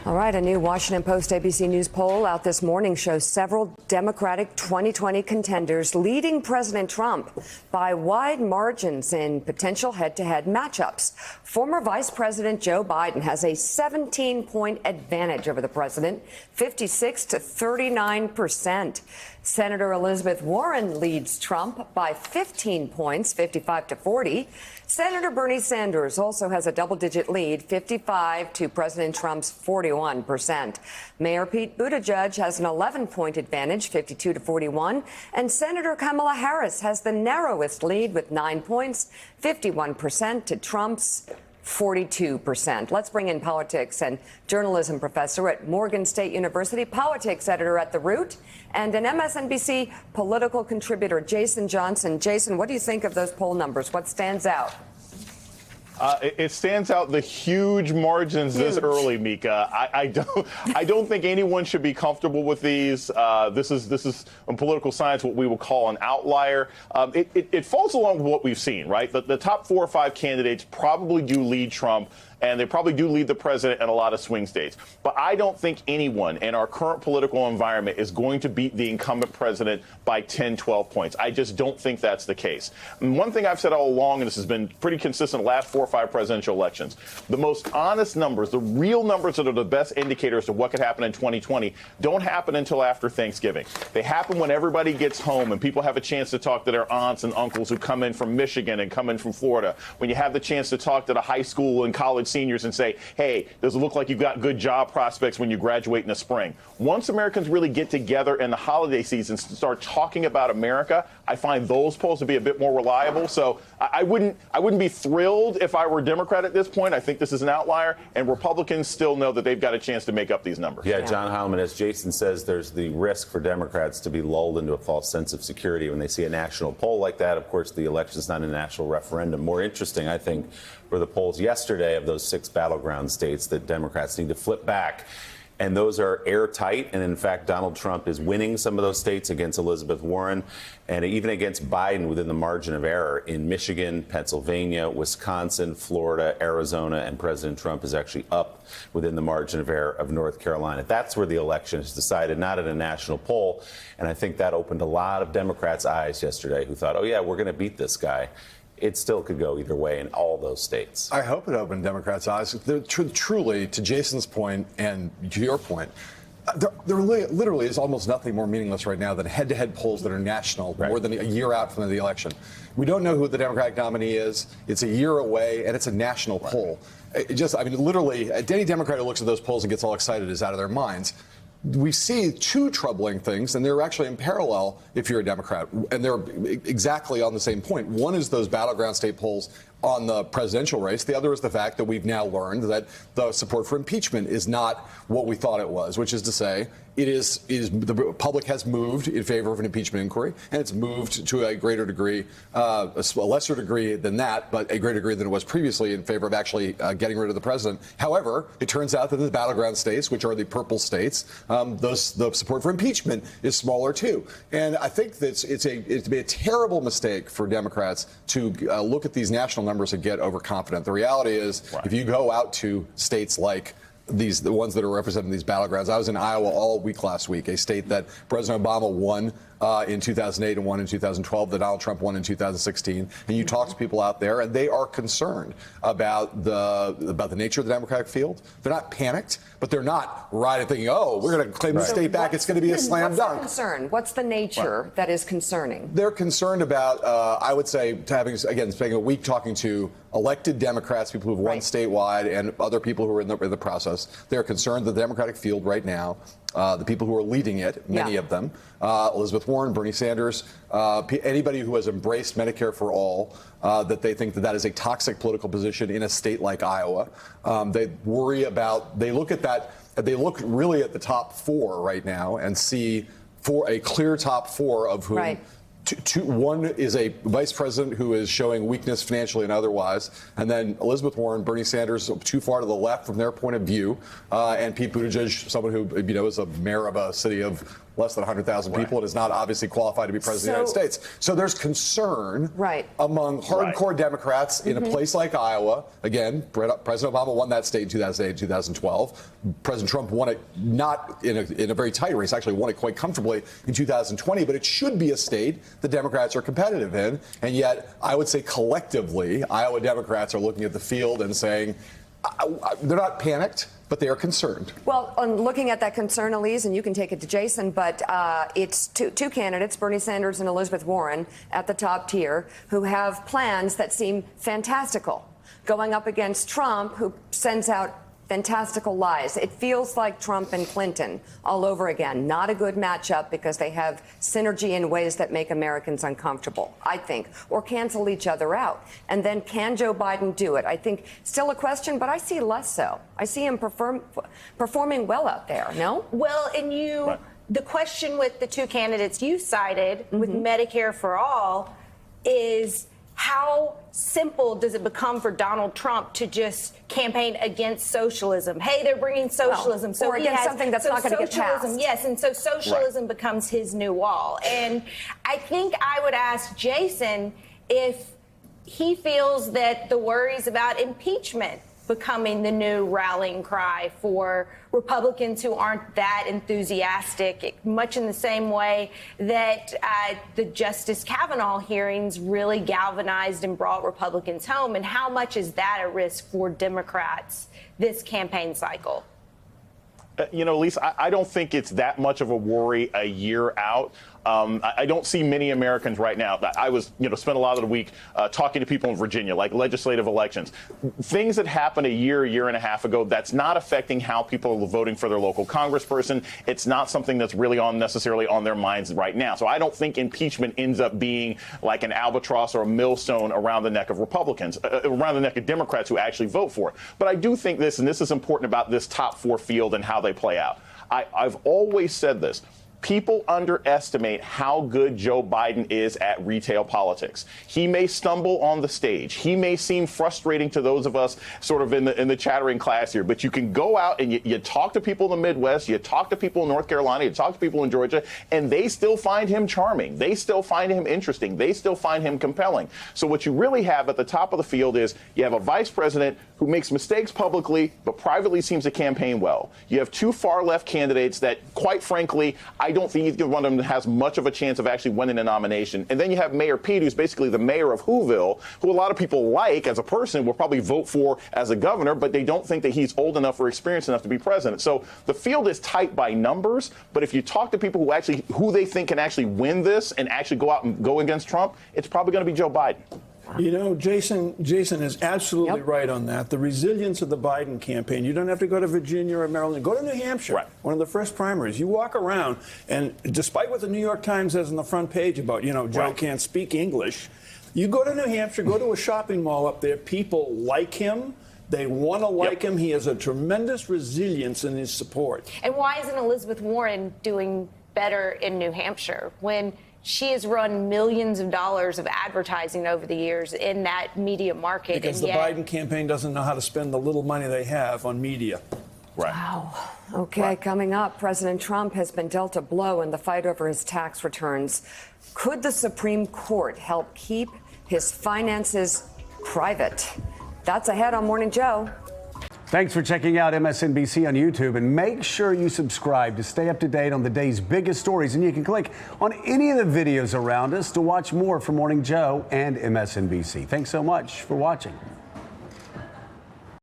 All right, a new Washington Post ABC News poll out this morning shows several Democratic 2020 contenders leading President Trump by wide margins in potential head-to-head matchups. Former Vice President Joe Biden has a 17-point advantage over the president, 56 to 39%. Senator Elizabeth Warren leads Trump by 15 points, 55 to 40. Senator Bernie Sanders also has a double-digit lead, 55 to President Trump's 41%. Mayor Pete Buttigieg has an 11-point advantage, 52 to 41. And Senator Kamala Harris has the narrowest lead with 9 points, 51% to Trump's 42%. Let's bring in politics and journalism professor at Morgan State University, politics editor at The Root, and an MSNBC political contributor, Jason Johnson. Jason, what do you think of those poll numbers? What stands out? It stands out the huge margins this early, Mika. I don't think anyone should be comfortable with these. This is in political science what we will call an outlier. It falls along with what we've seen, right? The top 4 or 5 candidates probably do lead Trump, and they probably do lead the president in a lot of swing states. But I don't think anyone in our current political environment is going to beat the incumbent president by 10, 12 points. I just don't think that's the case. And one thing I've said all along, and this has been pretty consistent the last 4 or 5 presidential elections, the most honest numbers, the real numbers that are the best indicators of what could happen in 2020 don't happen until after Thanksgiving. They happen when everybody gets home and people have a chance to talk to their aunts and uncles who come in from Michigan and come in from Florida, when you have the chance to talk to the high school and college seniors and say, hey, does it look like you've got good job prospects when you graduate in the spring? Once Americans really get together in the holiday season and start talking about America, I find those polls to be a bit more reliable. So I wouldn't be thrilled if I were a Democrat at this point. I think this is an outlier, and Republicans still know that they've got a chance to make up these numbers. Yeah, John Heilemann, as Jason says, there's the risk for Democrats to be lulled into a false sense of security when they see a national poll like that. Of course, the election's not a national referendum. More interesting, I think, were the polls yesterday of those 6 battleground states that Democrats need to flip back. And those are airtight. And in fact, Donald Trump is winning some of those states against Elizabeth Warren and even against Biden within the margin of error in Michigan, Pennsylvania, Wisconsin, Florida, Arizona, and President Trump is actually up within the margin of error of North Carolina. That's where the election is decided, not at a national poll. And I think that opened a lot of Democrats' eyes yesterday who thought, oh, yeah, we're going to beat this guy. It still could go either way in all those states. I hope it opened Democrats' eyes. Truly, to Jason's point and to your point, there literally is almost nothing more meaningless right now than head-to-head polls that are national, more than a year out from the election. We don't know who the Democratic nominee is. It's a year away, and it's a national poll. Literally, any Democrat who looks at those polls and gets all excited is out of their minds. We see 2 troubling things, and they're actually in parallel if you're a Democrat, and they're exactly on the same point. One is those battleground state polls on the presidential race. The other is the fact that we've now learned that the support for impeachment is not what we thought it was, which is to say it is the public has moved in favor of an impeachment inquiry, and it's moved to a greater degree, a lesser degree than that, but a greater degree than it was previously in favor of actually getting rid of the president. However, it turns out that the battleground states, which are the purple states, the support for impeachment is smaller too. And I think that it'd be a terrible mistake for Democrats to look at these national numbers and get overconfident. The reality is, if you go out to states like the ones that are representing these battlegrounds. I was in Iowa all week last week, a state that President Obama won in 2008 and won in 2012, that Donald Trump won in 2016. And you talk to people out there, and they are concerned about the nature of the Democratic field. They're not panicked, but they're not riding thinking, oh, we're going to claim the state back. It's going to be a slam dunk. What's the concern? What's the nature that is concerning? They're concerned about, I would say, spending a week talking to elected Democrats, people who've won statewide, and other people who are in the process. They're concerned that the Democratic field right now, the people who are leading it, many of them, Elizabeth Warren, Bernie Sanders, anybody who has embraced Medicare for all, that they think that is a toxic political position in a state like Iowa. They worry about, they look really at the top 4 right now and see a clear top 4 of whom one is a vice president who is showing weakness financially and otherwise, and then Elizabeth Warren, Bernie Sanders, too far to the left from their point of view, and Pete Buttigieg, someone who is a mayor of a city of less than 100,000 people. It is not obviously qualified to be president of the United States. So there's concern among hardcore Democrats in a place like Iowa. Again, President Obama won that state in 2008, 2012. President Trump won it not in a very tight race, actually won it quite comfortably in 2020, but it should be a state the Democrats are competitive in. And yet, I would say collectively, Iowa Democrats are looking at the field and saying, they're not panicked, but they are concerned. Well, on looking at that concern, Elise, and you can take it to Jason, but it's two candidates, Bernie Sanders and Elizabeth Warren, at the top tier, who have plans that seem fantastical, going up against Trump, who sends out fantastical lies. It feels like Trump and Clinton all over again. Not a good matchup because they have synergy in ways that make Americans uncomfortable, I think, or cancel each other out. And then can Joe Biden do it? I think still a question, but I see less so. I see him performing well out there, no? Well, and the question with the two candidates you cited with Medicare for All is how simple does it become for Donald Trump to just campaign against socialism? Hey, they're bringing socialism. Or against something that's not going to get passed. Yes, and so socialism becomes his new wall. And I think I would ask Jason if he feels that the worries about impeachment becoming the new rallying cry for Republicans who aren't that enthusiastic, much in the same way that the Justice Kavanaugh hearings really galvanized and brought Republicans home. And how much is that a risk for Democrats this campaign cycle? Lisa, I don't think it's that much of a worry a year out. I don't see many Americans right now. I was, spent a lot of the week talking to people in Virginia, like legislative elections. Things that happened a year and a half ago, that's not affecting how people are voting for their local congressperson. It's not something that's really necessarily on their minds right now. So I don't think impeachment ends up being like an albatross or a millstone around the neck of Republicans, around the neck of Democrats who actually vote for it. But I do think this, and this is important about this top four field and how they play out. I've always said this. People underestimate how good Joe Biden is at retail politics. He may stumble on the stage. He may seem frustrating to those of us sort of in the chattering class here, but you can go out and you talk to people in the Midwest, you talk to people in North Carolina, you talk to people in Georgia, and they still find him charming. They still find him interesting. They still find him compelling. So what you really have at the top of the field is you have a vice president who makes mistakes publicly, but privately seems to campaign well. You have two far left candidates that, quite frankly, I don't think either one of them has much of a chance of actually winning a nomination. And then you have Mayor Pete, who's basically the mayor of Whoville, who a lot of people like as a person, will probably vote for as a governor, but they don't think that he's old enough or experienced enough to be president. So the field is tight by numbers, but if you talk to people who they think can actually win this and actually go out and go against Trump, it's probably going to be Joe Biden. Jason is absolutely right on that. The resilience of the Biden campaign. You don't have to go to Virginia or Maryland. Go to New Hampshire, one of the first primaries. You walk around, and despite what the New York Times says on the front page about, Joe can't speak English, you go to New Hampshire, go to a shopping mall up there, people like him. They want to like him. He has a tremendous resilience in his support. And why isn't Elizabeth Warren doing better in New Hampshire when she has run millions of dollars of advertising over the years in that media market? Because the Biden campaign doesn't know how to spend the little money they have on media. Wow. Okay, coming up, President Trump has been dealt a blow in the fight over his tax returns. Could the Supreme Court help keep his finances private? That's ahead on Morning Joe. Thanks for checking out MSNBC on YouTube, and make sure you subscribe to stay up to date on the day's biggest stories. And you can click on any of the videos around us to watch more from Morning Joe and MSNBC. Thanks so much for watching.